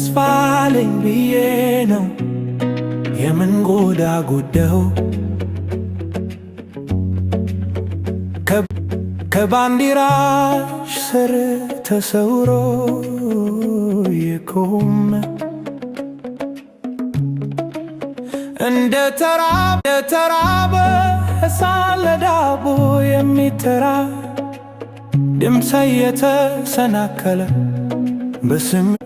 ተስፋ አለኝ ብዬ ነው የምንጎዳ ጉዳዩ ከባንዲራሽ ስር ተሰውሮ የቆመ እንደ ተራበ ሕፃን ለዳቦ የሚተራ ድምፄ የተሰናከለ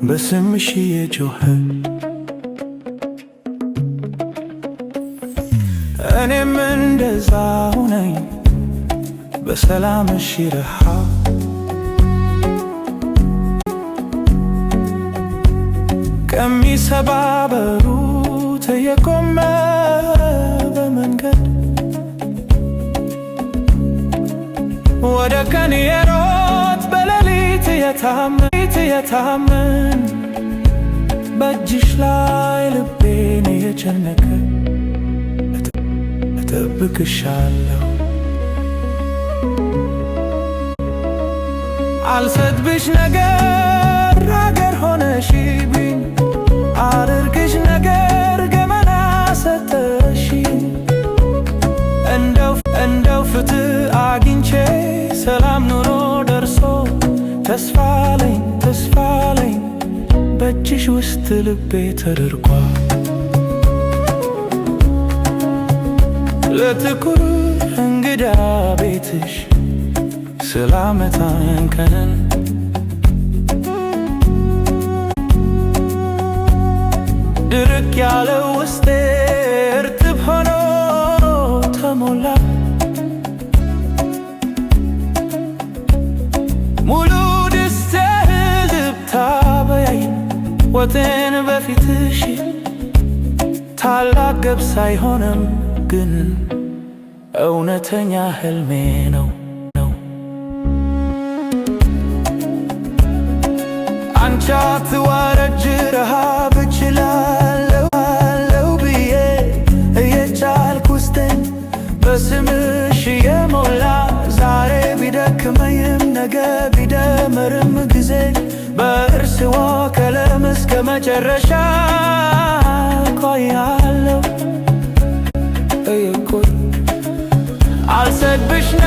በስምሽ የጮኸ እኔም እንደዛው ነኝ በሰላምሽ ረሃብ ከሚሰባበሩት የቆመ በመንገድ ወደ ቀን የሮጥ በሌሊት የታመን በእጅሽ ላይ ልቤን የጨነቀ እጠብቅሻለሁ አልሰጥብሽ ነገር አገር ሆነሽብኝ አድርግሽ ነገር ገመና ሰጠሽኝ እንደው ፍትህ አግኝቼ ሰላም ኑሮ ደርሶ ተስፋ አለኝ በእጅሽ ውስጥ ልቤ ተደርጓል ለጥቁር እንግዳ ቤትሽ ሰላምታን ቀንን ድርቅ ያለ ውስጤ እርጥብ ሆኖ ተሞላ ሙሉ ድስቴ ልብታ በያይን ወጤን በፊትሽ ታላቅ ገብስ አይሆንም ግን እውነተኛ ህልሜ ነው አንቺ አትዋረጅ ረሃብ እችላለሁ ብዬ እየቻልኩ ውስጤን በስምሽ የሞላ ዛሬ ቢደክመኝም ነገ ቢደመርም ጊዜ በእርስዎ ቀለም እስከ መጨረሻ ቆያለሁ አልሰጥብሽ ነገር